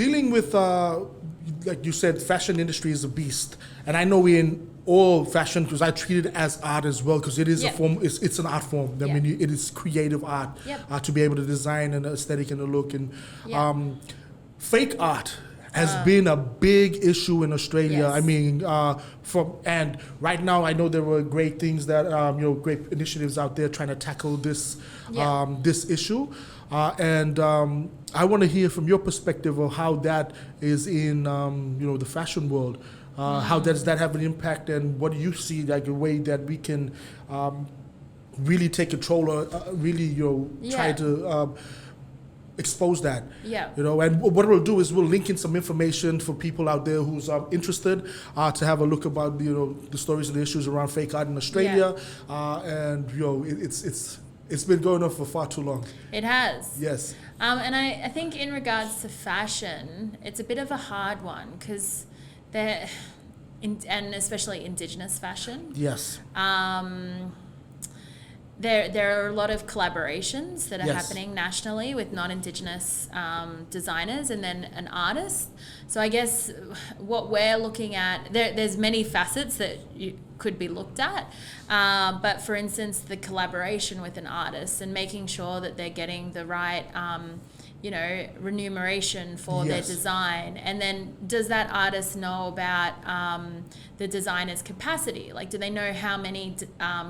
dealing with, like you said, fashion industry is a beast. And I know in all fashion, because I treat it as art as well, because it is a form, it's an art form. I mean, it is creative art to be able to design an aesthetic and a look. And fake art has been a big issue in Australia. I mean, and right now I know there were great things that, great initiatives out there trying to tackle this, this issue. And I want to hear from your perspective of how that is in, the fashion world. How does that have an impact, and what do you see like a way that we can really take control or really, try to expose that? And what we'll do is we'll link in some information for people out there who's interested to have a look about the stories and the issues around fake art in Australia. And it's been going on for far too long. It has. Yes. And I think in regards to fashion, it's a bit of a hard one because and especially Indigenous fashion. Yes. There are a lot of collaborations that are happening nationally with non-Indigenous designers and then an artist. So I guess what we're looking at, there's many facets that you could be looked at. But for instance, the collaboration with an artist and making sure that they're getting the right remuneration for their design, and then does that artist know about the designer's capacity? Like, do they know how many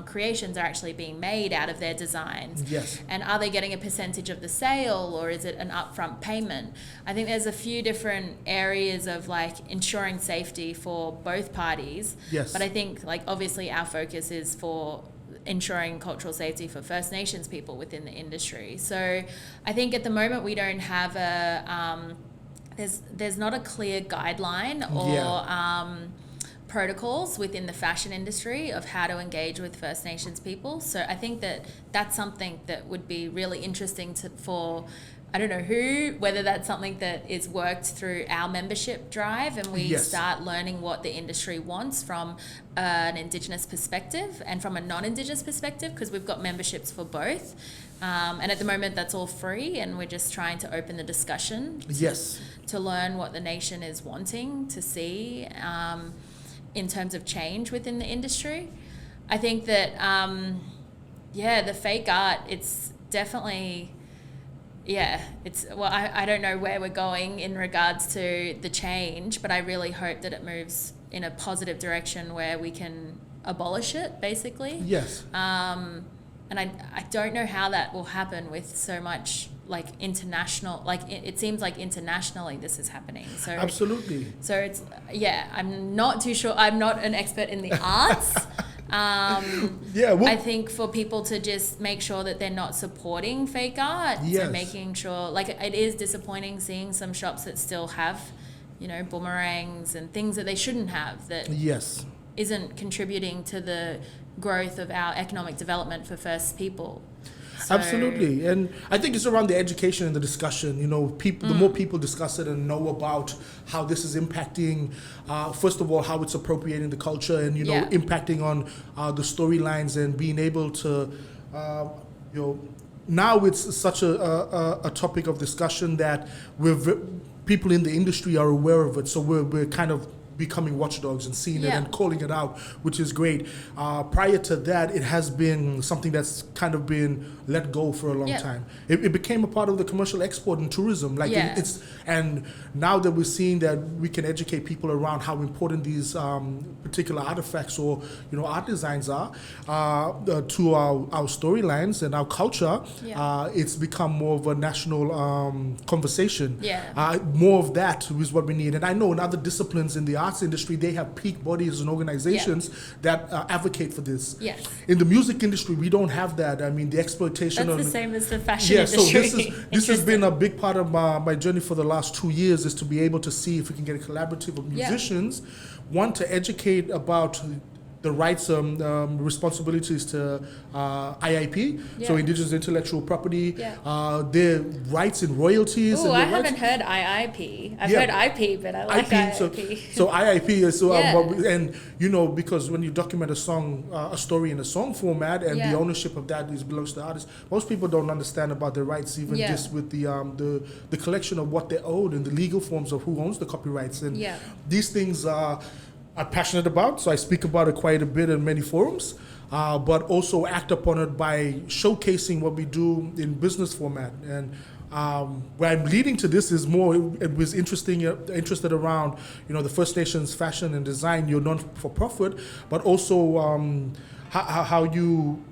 creations are actually being made out of their designs? Yes. And are they getting a percentage of the sale, or is it an upfront payment? I think there's a few different areas of like ensuring safety for both parties. Yes. But I think like obviously our focus is for ensuring cultural safety for First Nations people within the industry. So I think at the moment we don't have there's not a clear guideline or protocols within the fashion industry of how to engage with First Nations people. So I think that's something that would be really interesting for I don't know whether that's something that is worked through our membership drive and we start learning what the industry wants from an Indigenous perspective and from a non-Indigenous perspective, because we've got memberships for both. And at the moment that's all free, and we're just trying to open the discussion to learn what the nation is wanting to see in terms of change within the industry. I think that, the fake art, it's definitely... I don't know where we're going in regards to the change, but I really hope that it moves in a positive direction where we can abolish it, basically. Yes. And I don't know how that will happen with so much like international, like it seems like internationally this is happening. So absolutely. So it's, I'm not too sure. I'm not an expert in the arts. I think for people to just make sure that they're not supporting fake art, so making sure, like it is disappointing seeing some shops that still have, boomerangs and things that they shouldn't have, that isn't contributing to the growth of our economic development for First people. So, absolutely. And I think it's around the education and the discussion. The more people discuss it and know about how this is impacting, first of all, how it's appropriating the culture and, impacting on the storylines and being able to, now it's such a topic of discussion that people in the industry are aware of it. So we're kind of becoming watchdogs and seeing it and calling it out, which is great. Prior to that, it has been something that's kind of been let go for a long time. It became a part of the commercial export and tourism. And now that we're seeing that we can educate people around how important these particular artifacts or art designs are to our storylines and our culture, it's become more of a national conversation. More of that is what we need. And I know in other disciplines in the arts industry, they have peak bodies and organizations that advocate for this. In the music industry, we don't have that. I mean, the exploitation. That's the same as the fashion industry. So this has been a big part of my journey for the last 2 years, is to be able to see if we can get a collaborative of musicians, one, to educate about the rights responsibilities to IIP, so Indigenous Intellectual Property, their rights and royalties. Oh, I haven't heard IIP. I've heard IP, but I like IIP. So IIP is and because when you document a song, a story in a song format, and the ownership of that belongs to the artist, most people don't understand about their rights, even just with the collection of what they owed and the legal forms of who owns the copyrights, and these things I'm passionate about, so I speak about it quite a bit in many forums, but also act upon it by showcasing what we do in business format. And where I'm leading to this is more, it was interested around, the First Nations fashion and design, you're non-for-profit, but also how you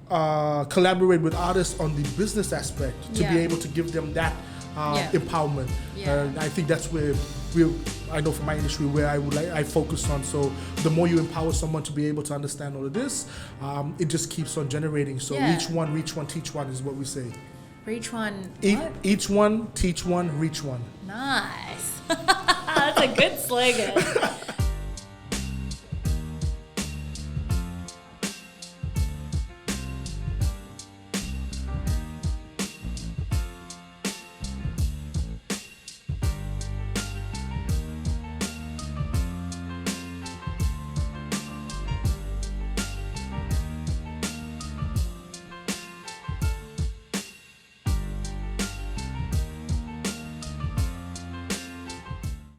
collaborate with artists on the business aspect to be able to give them that empowerment. I think that's where I know from my industry where I focus on. So the more you empower someone to be able to understand all of this, it just keeps on generating. So reach one, teach one is what we say. Reach one. Each one, teach one, reach one. Nice. That's a good slogan.